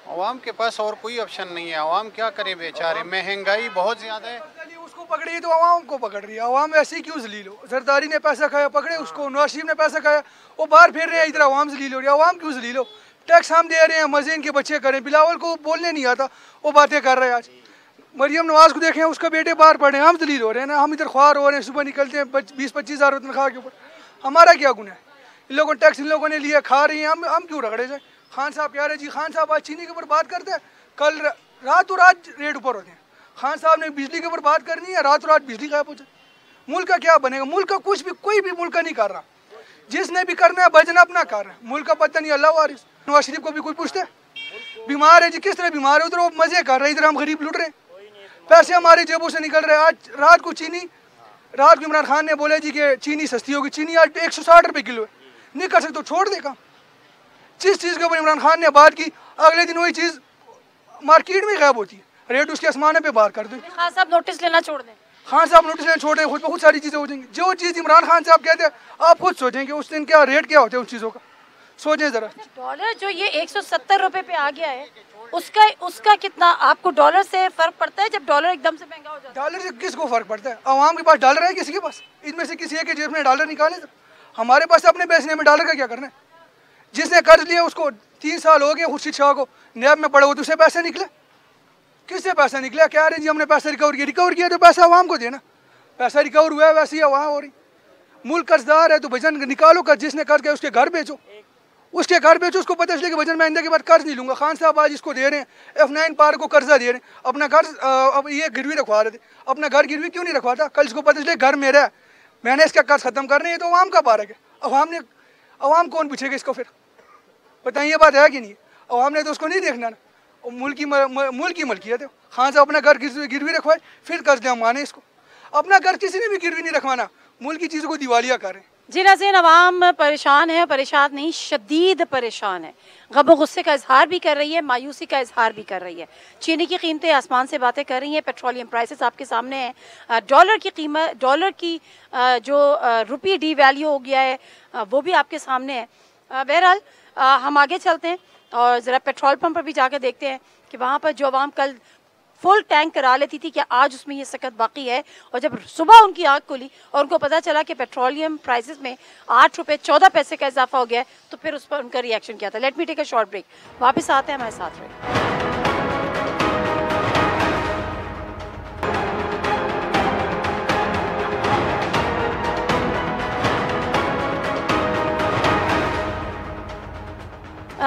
अवाम के पास और कोई ऑप्शन नहीं है। अवाम क्या करे बेचारे, महंगाई बहुत ज़्यादा है। उसको पकड़ी तो अवाम को पकड़ रही है, अवाम ऐसे ही क्यों जलील हो। जरदारी ने पैसा खाया पकड़े उसको, नवाज शरीफ ने पैसा खाया वो बाहर फिर रहे हैं, इधर अवाम जलील हो रही है। अवाम क्यों जलील हो, टैक्स हम दे रहे हैं, मजे इनके बच्चे करें। बिलावल को बोलने नहीं आता, वो बातें कर रहे हैं। आज मरियम नवाज को देखें, उसका बेटे बाहर पढ़े, हम दलील हो रहे हैं ना, हम इधर ख्वार हो रहे हैं, सुबह निकलते हैं 20-25 हज़ार तनख्वाह के ऊपर। हमारा क्या गुनाह है, इन लोगों टैक्स इन लोगों ने लिया खा रही हैं, हम क्यों रगड़े जाए। खान साहब कह रहे जी, खान साहब आज चीनी के ऊपर बात करते हैं, कल रातों रात रेट ऊपर होते हैं। खान साहब ने बिजली के ऊपर बात करनी है, रातों रात बिजली गायब हो जाए। मुल्क का क्या बनेगा, मुल्क का कुछ भी कोई भी मुल्क का नहीं कर रहा। जिसने भी करना है भजन अपना कर रहा है, मुल्क का पता नहीं अल्लाह वारिस। नवाज शरीफ को भी कोई पूछता है, बीमार है जी, किस तरह बीमार है, उधर वो मजे कर रहे हैं, इधर हम गरीब लुट रहे हैं, पैसे हमारी जेबों से निकल रहे हैं। आज रात को इमरान खान ने बोले जी कि चीनी सस्ती होगी, चीनी आज 160 रुपये किलो है, नहीं कर सकते तो छोड़ देगा। जिस चीज़ के ऊपर इमरान खान ने बात की अगले दिन वही चीज़ मार्केट में गायब होती है, रेट उसके आसमाने पे बात कर दो। खान साहब नोटिस लेना छोड़ दें, खान साहब नोटिस लेना छोड़ दें, खुद बहुत सारी चीज़ें हो जाएंगी। जो चीज़ इमरान खान साहब कहते हैं आप खुद सोचेंगे उस दिन क्या रेट क्या होते हैं उस चीज़ों का, सोचें ज़रा। डॉलर जो ये 170 रुपए पे आ गया है, उसका कितना आपको डॉलर से फर्क पड़ता है जब डॉलर एकदम से महंगा हो जाता है? डॉलर से किसको फर्क पड़ता है, आवाम के पास डॉलर है किसी के पास, इनमें से किसी एक के जेब में डॉलर निकाले। हमारे पास अपने बेचने में डॉलर का क्या करना है। जिसने कर्ज लिया उसको 3 साल हो गए, खुर्शीद शाह को नैब में पड़े हुए, तो उसे पैसे निकले, किससे पैसा निकला, क्या रहे जी हमने पैसा रिकवर किया तो पैसा आवाम को देना, पैसा रिकवर हुआ है वैसे ही वहाँ हो रही। मुल्क कर्जदार है तो भजन निकालो कर्ज, जिसने कर्ज किया उसके घर बेचो, उसके घर बेचो, उसको पता चले कि भजन मैं आइंदा के बाद कर्ज नहीं लूंगा। खान साहब आज इसको दे रहे हैं, F9 पार को कर्जा दे रहे हैं, अपना घर अब ये गिरवी रखवा रहे थे, अपना घर गिरवी क्यों नहीं रखवाता, कल इसको पता चले घर मेरा है, मैंने इसका कर्ज खत्म करना है, तो अवाम का पारक है। अवाम कौन पूछेगा इसको फिर, बताइए ये बात है कि नहीं। अवाम ने तो उसको नहीं देखना ना, मुल्क की मलकियत है। खान साहब अपना घर गिरवी रखवाए फिर कर्ज ले माने इसको, अपना घर किसी ने भी गिरवी नहीं रखवाना, मुल्क की चीज़ों को दिवालिया करें। जी नाज़रीन, अवाम परेशान है, परेशान नहीं शदीद परेशान है, गम गुस्से का इजहार भी कर रही है, मायूसी का इजहार भी कर रही है। चीनी की कीमतें आसमान से बातें कर रही हैं, पेट्रोलियम प्राइसेस आपके सामने हैं, डॉलर की कीमत, डॉलर की जो रुपये डी वैल्यू हो गया है वो भी आपके सामने है। बहरहाल हम आगे चलते हैं और ज़रा पेट्रोल पंप पर भी जाकर देखते हैं कि वहाँ पर जो आवाम कल फुल टैंक करा लेती थी क्या आज उसमें ये सकत बाकी है। और जब सुबह उनकी आँख खुली और उनको पता चला कि पेट्रोलियम प्राइसेस में 8 रुपये 14 पैसे का इजाफा हो गया है, तो फिर उस पर उनका रिएक्शन क्या था। Let me take a short break, वापस आते हैं, हमारे साथ रहे।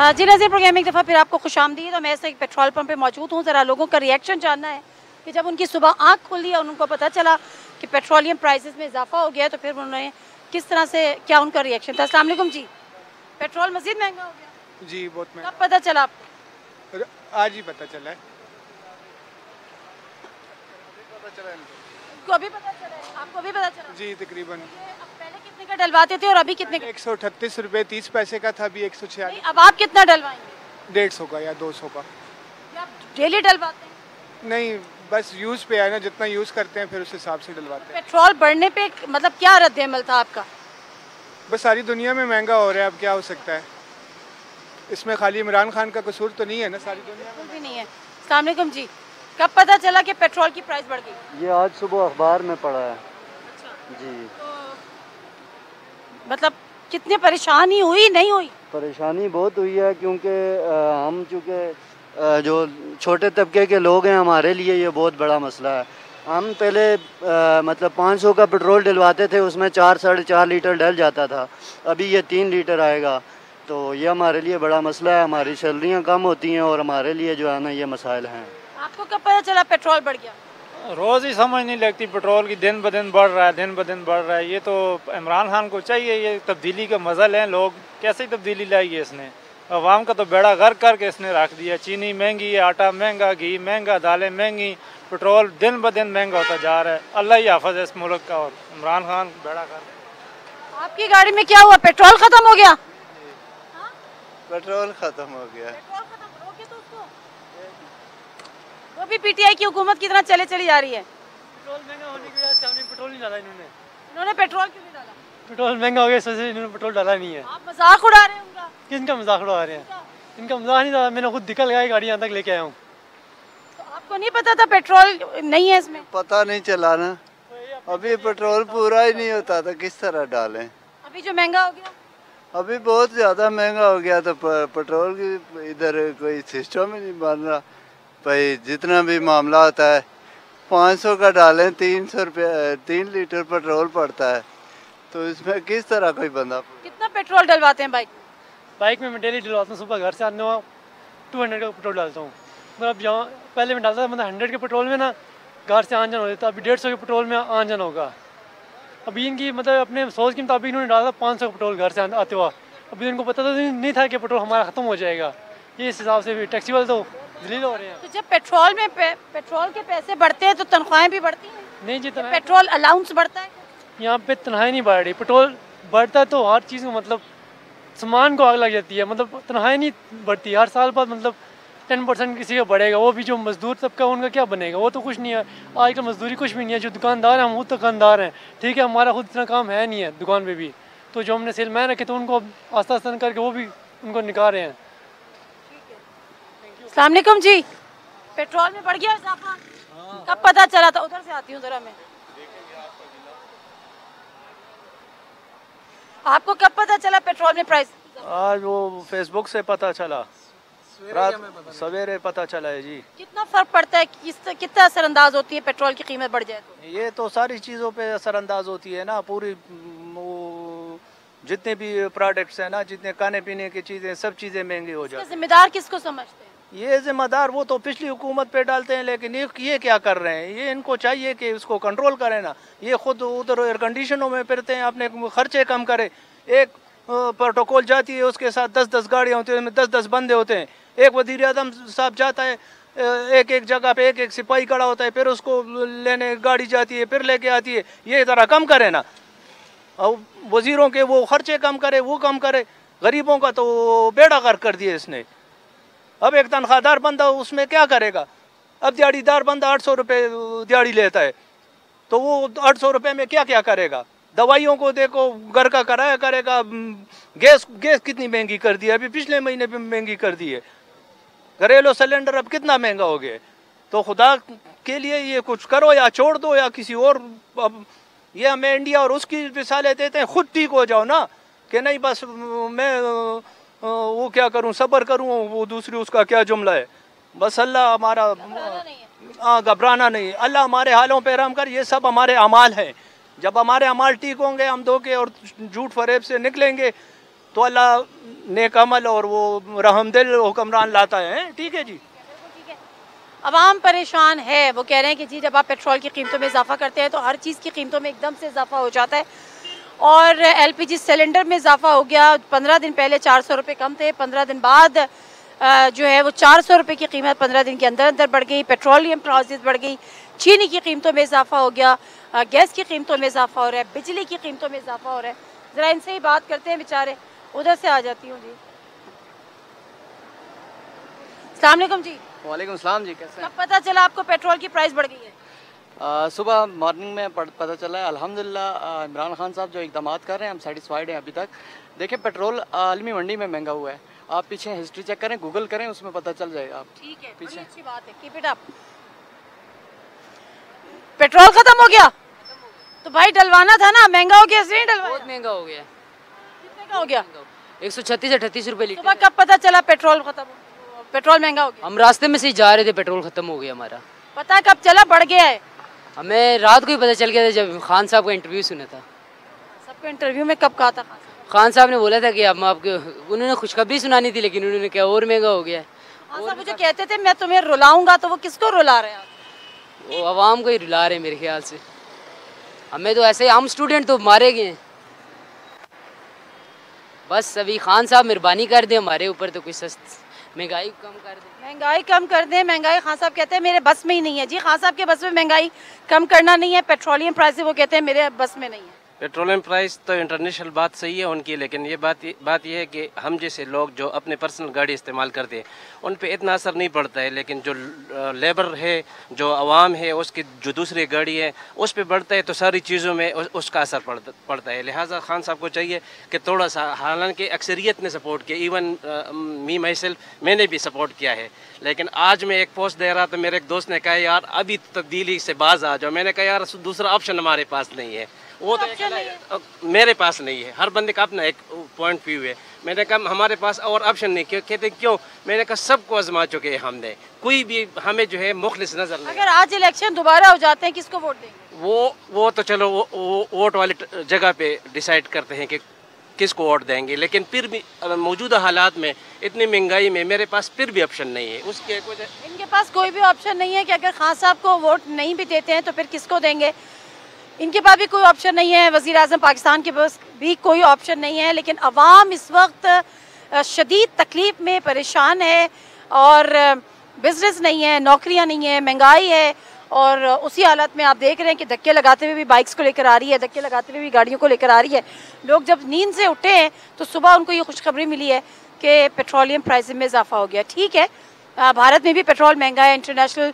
जी नज़ीर, प्रोग्राम एक दफ़ा फिर आपको खुशामदीद। तो मैं इस एक पेट्रोल पंप पे मौजूद हूँ, ज़रा लोगों का रिएक्शन जानना है कि जब उनकी सुबह आँख खुली और उनको पता चला कि पेट्रोलियम प्राइसेस में इजाफा हो गया तो फिर उन्होंने किस तरह से, क्या उनका रिएक्शन था। अस्सलाम वालेकुम जी। पेट्रोल मज़ीद महंगा हो गया? जी बहुत महंगा। कब पता चला आपको? आज ही पता चला है। आपको अभी पता चला है? आपको अभी पता चला? जी तकरीबन। पहले कितने का डलवाते थे और अभी कितने का? 138 रुपये 30 पैसे का था, अभी 146। अब आप कितना डलवाएंगे? 150 का या 200 का। डेली डलवाते हैं? नहीं, बस यूज़ पे है ना, जितना यूज़ करते हैं फिर उस हिसाब से डलवाते हैं। पेट्रोल बढ़ने पे मतलब क्या रद्द-ए-अमल था आपका? बस सारी दुनिया में महंगा हो रहा है, अब क्या हो सकता है। इसमें खाली इमरान खान का कसूर तो नहीं है ना, सारी दुनिया में भी नहीं है। अस्सलाम वालेकुम जी। कब पता चला कि पेट्रोल की प्राइस बढ़ गई? ये आज सुबह अखबार में पढ़ा है। जी। मतलब कितनी परेशानी हुई, नहीं हुई? परेशानी बहुत हुई है, क्योंकि हम चूँकि जो छोटे तबके के लोग हैं, हमारे लिए ये बहुत बड़ा मसला है। हम पहले मतलब 500 का पेट्रोल डलवाते थे, उसमें 4 साढ़े 4 लीटर डल जाता था, अभी ये 3 लीटर आएगा। तो ये हमारे लिए बड़ा मसला है, हमारी सैलरियाँ कम होती हैं और हमारे लिए जो है ना ये मसाइल हैं। आपको कब पता चला पेट्रोल बढ़ गया? रोज़ ही समझ नहीं लगती, पेट्रोल की दिन ब दिन बढ़ रहा है, दिन ब दिन बढ़ रहा है। ये तो इमरान खान को चाहिए, ये तब्दीली का मज़ल है। लोग कैसे तब्दीली लाई है इसने, अवाम का तो बेड़ा गर्क करके इसने रख दिया। चीनी महंगी है, आटा महंगा, घी महंगा, दालें महंगी, पेट्रोल दिन ब दिन महंगा होता जा रहा है। अल्लाह ही हाफ़िज़ है इस मुल्क का, और इमरान खान बेड़ा गर्क। आपकी गाड़ी में क्या हुआ, पेट्रोल ख़त्म हो गया? पेट्रोल ख़त्म हो गया। वो भी पीटीआई की हुकूमत की तरह चली जा रही है। पेट्रोल महंगा होने की वजह से हमने पेट्रोल नहीं डाला। इन्होंने पेट्रोल क्यों नहीं डाला? पेट्रोल महंगा हो गया, इस वजह से इन्होंने पेट्रोल डाला नहीं है। आप मजाक उड़ा रहे हैं उनका। किसका मजाक उड़ा रहे हैं? इनका मजाक नहीं था, मैंने खुद निकल गया गाड़ी यहाँ तक लेके आया हूँ। तो आपको नहीं पता था पेट्रोल नहीं है इसमें? पता नहीं चला ना, अभी पेट्रोल पूरा ही नहीं होता था, किस तरह डालें। अभी जो महंगा हो गया, अभी बहुत ज़्यादा महंगा हो गया, तो पेट्रोल की इधर कोई सिस्टम ही नहीं बन रहा। भाई जितना भी मामला होता है 500 का डालें, 300 रुपये 3 लीटर पेट्रोल पड़ता है, तो इसमें किस तरह कोई बंदा। कितना पेट्रोल डलवाते हैं बाइक में? मैं डेली डलवाता हूँ, सुबह घर से आने 200 का पेट्रोल डालता हूँ। मतलब जहाँ पहले मैं डालता था मतलब 100 के पेट्रोल में ना घर से आन जान हो जाता, अभी 150 के पेट्रोल में आन जान होगा। अभी इनकी मतलब अपने सोच के मुताबिक इन्होंने डाला था 500 का पेट्रोल घर से आते हुआ। अभी इनको पता तो नहीं था कि पेट्रोल हमारा ख़त्म हो जाएगा। ये इस हिसाब से भी टैक्सी वाले तो जलील हो रहे हैं। तो जब पेट्रोल में पेट्रोल के पैसे बढ़ते हैं तो तनख्वाहें भी बढ़ती हैं? नहीं जी, पेट्रोल अलाउंस बढ़ता है? यहाँ पे तनख्वाही नहीं बढ़ रही, पेट्रोल बढ़ता है तो हर चीज़ में मतलब सामान को आग लग जाती है, मतलब तनख्वाही नहीं बढ़ती। हर साल बाद मतलब 10% किसी का बढ़ेगा, वो भी जो मजदूर तबका उनका क्या बनेगा, वो तो कुछ नहीं है। आजकल मजदूरी कुछ भी नहीं है। जो दुकानदार हैं हम वो दुकानदार हैं, ठीक है, हमारा खुद इतना काम है नहीं है दुकान पे भी, तो जो हमने सेल मैन रखे तो उनको आस्ता आस्ता करके वो भी उनको निकाल रहे हैं। अस्सलाम वालेकुम जी। पेट्रोल में बढ़ गया इजाफा, कब पता चला था? उधर से आती हूँ जरा मैं। आपको कब पता चला पेट्रोल में प्राइस? आज वो फेसबुक से पता चला, रात सवेरे पता चला है जी। कितना फर्क पड़ता है, कितना असरअंदाज होती है पेट्रोल की कीमत बढ़ जाए तो? ये तो सारी चीज़ों पे असरअंदाज होती है ना, पूरी जितने भी प्रोडक्ट्स हैं ना, जितने खाने पीने की चीज़ें, सब चीज़ें महंगी हो जाती हैं। जिम्मेदार किसको समझते हैं? ये जिम्मेदार वो तो पिछली हुकूमत पे डालते हैं, लेकिन ये क्या कर रहे हैं? ये इनको चाहिए कि इसको कंट्रोल करें ना। ये खुद उधर एयर कंडीशनों में फिरते हैं, अपने खर्चे कम करें। एक प्रोटोकॉल जाती है, उसके साथ 10-10 गाड़ियाँ होती हैं, उसमें 10-10 बंदे होते हैं। एक वज़ीर आज़म साहब जाता है, एक जगह पे एक सिपाही खड़ा होता है, फिर उसको लेने गाड़ी जाती है, फिर लेके आती है। ये ज़रा कम करे ना, और वज़ीरों के वो खर्चे कम करे, वो कम करे। गरीबों का तो बेड़ा गर्क कर दिया इसने। अब एक तनख्वाहदार बंदा उसमें क्या करेगा? अब दिहाड़ीदार बंदा 800 रुपये दिहाड़ी लेता है, तो वो 800 रुपये में क्या क्या करेगा? दवाइयों को देखो, घर का किराया करेगा, गैस कितनी महंगी कर दी है, अभी पिछले महीने भी महंगी कर दी है। घरेलू सिलेंडर अब कितना महंगा हो गया। तो खुदा के लिए ये कुछ करो, या छोड़ दो या किसी और। अब ये हमें इंडिया और उसकी मिसालें देते हैं, खुद ठीक हो जाओ ना, कि नहीं बस मैं वो क्या करूं, सब्र करूं, वो दूसरी उसका क्या जुमला है। बस अल्लाह हमारा घबराना नहीं, अल्लाह हमारे हालों पे रहम कर। ये सब हमारे अमाल हैं, जब हमारे अमाल ठीक होंगे, हम धोखे और झूठ फरेब से निकलेंगे, तो अल्लाह नेक अमल और वो रहमदिल हुक्मरान लाता है। ठीक है जी। अवाम परेशान है, वो कह रहे हैं कि जी जब आप पेट्रोल की कीमतों में इजाफा करते हैं तो हर चीज़ की कीमतों में एकदम से इजाफा हो जाता है। और LPG सिलेंडर में इजाफा हो गया। 15 दिन पहले 400 रुपये कम थे, 15 दिन बाद जो है वो 400 रुपये की कीमत 15 दिन के अंदर अंदर बढ़ गई। पेट्रोलियम प्राइसेस बढ़ गई, चीनी की कीमतों में इजाफा हो गया, गैस की कीमतों में इजाफा हो रहा है, बिजली की कीमतों में इजाफा हो रहा है। ज़रा इनसे ही बात करते हैं, बेचारे उधर से आ जाती हूँ जी। अस्सलाम वालेकुम जी। वालेकुम सलाम जी, कैसे हैं? कब पता चला आपको पेट्रोल की प्राइस बढ़ गई है? सुबह मॉर्निंग में पता चला है। अल्हम्दुलिल्लाह इमरान खान साहब जो इक़दाम कर रहे हैं हम सेटिस्फाइड हैं अभी तक। देखिए पेट्रोल आलमी मंडी में महंगा हुआ है, आप पीछे हिस्ट्री चेक करें, गूगल करें, उसमें पता चल जाएगा आप। ठीक है, पीछे अच्छी बात है, कीप इट अप। पेट्रोल खत्म हो गया तो भाई डलवाना था ना, महंगा हो गया इसलिए नहीं डलवाया? बहुत महंगा हो गया। कितने का हो गया? 136-38 रुपए लीटर। सुबह कब पता चला पेट्रोल महंगा हो गया? हम रास्ते में से ही जा रहे थे, पेट्रोल खत्म हो गया हमारा। पता कब चला बढ़ गया है? हमें रात को ही पता चल गया था जब खान साहब का इंटरव्यू सुना था। सबको इंटरव्यू में कब कहा था? खान साहब ने बोला था कि हम आपके, उन्होंने खुशखबरी सुनानी थी लेकिन उन्होंने क्या और महंगा हो गया है। खान साहब मुझे कहते थे मैं तुम्हें रुलाऊंगा, तो वो किसको रुला रहे हैं? वो आवाम को ही रुला रहे हैं मेरे ख्याल से। हमें तो ऐसे हम स्टूडेंट तो मारे गए हैं। बस अभी खान साहब मेहरबानी कर दें हमारे ऊपर, तो कोई सस्त महंगाई कम कर दें। महंगाई कम कर दें। महंगाई खान साहब कहते हैं मेरे बस में ही नहीं है। जी खान साहब के बस में महंगाई कम करना नहीं है। पेट्रोलियम प्राइस वो कहते हैं मेरे बस में नहीं है। पेट्रोलियम प्राइस तो इंटरनेशनल बात सही है उनकी, लेकिन ये बात ये है कि हम जैसे लोग जो अपने पर्सनल गाड़ी इस्तेमाल करते हैं उन पे इतना असर नहीं पड़ता है, लेकिन जो लेबर है, जो आवाम है, उसकी जो दूसरी गाड़ी है उस पे बढ़ता है, तो सारी चीज़ों में उसका असर पड़ता है। लिहाजा खान साहब को चाहिए कि थोड़ा सा, हालांकि अक्सरियत ने सपोर्ट किया, इवन मी माई सेल्फ मैंने भी सपोर्ट किया है, लेकिन आज मैं एक पोस्ट दे रहा तो मेरे एक दोस्त ने कहा यार अभी तब्दीली से बाज आ जाओ। मैंने कहा यार दूसरा ऑप्शन हमारे पास नहीं है, वो तो मेरे पास नहीं है। हर बंदे का अपना एक पॉइंट व्यू है। मैंने कहा हमारे पास और ऑप्शन नहीं। क्यों कहते क्यों? मैंने कहा सबको आजमा चुके हैं हमने, कोई भी हमें जो है मुखलिस नजर नहीं। अगर आज इलेक्शन दोबारा हो जाते हैं किसको वोट देंगे? वो तो चलो वो वोट वाली जगह पे डिसाइड करते हैं कि किसको वोट देंगे, लेकिन फिर भी मौजूदा हालात में इतनी महंगाई में मेरे पास फिर भी ऑप्शन नहीं है। उसके इनके पास कोई भी ऑप्शन नहीं है कि अगर खान साहब को वोट नहीं भी देते हैं तो फिर किसको देंगे? इनके पास भी कोई ऑप्शन नहीं है। वज़ीर आज़म पाकिस्तान के पास भी कोई ऑप्शन नहीं है। लेकिन अवाम इस वक्त शदीद तकलीफ में परेशान है और बिजनेस नहीं है, नौकरियां नहीं है, महंगाई है। और उसी हालत में आप देख रहे हैं कि धक्के लगाते हुए भी बाइक्स को लेकर आ रही है, धक्के लगाते हुए भी गाड़ियों को लेकर आ रही है। लोग जब नींद से उठे हैं तो सुबह उनको ये खुशखबरी मिली है कि पेट्रोलियम प्राइस में इजाफा हो गया। ठीक है, भारत में भी पेट्रोल महंगा है, इंटरनेशनल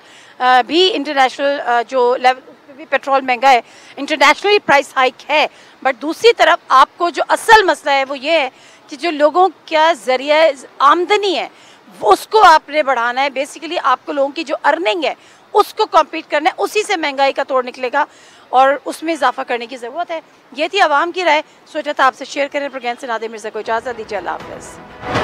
जो लेवल भी पेट्रोल महंगा है, इंटरनेशनली प्राइस हाइक है। बट दूसरी तरफ आपको जो असल मसला है वो ये है कि जो लोगों का जरिया आमदनी है उसको आपने बढ़ाना है। बेसिकली आपको लोगों की जो अर्निंग है उसको कॉम्पीट करना है, उसी से महंगाई का तोड़ निकलेगा और उसमें इजाफा करने की ज़रूरत है। ये थी आवाम की राय। सोचा था आपसे शेयर करें। प्रोग्राम से नादिर मिर्ज़ा को इजाज़त दीजिए। अल्लाह हाफ़िज़।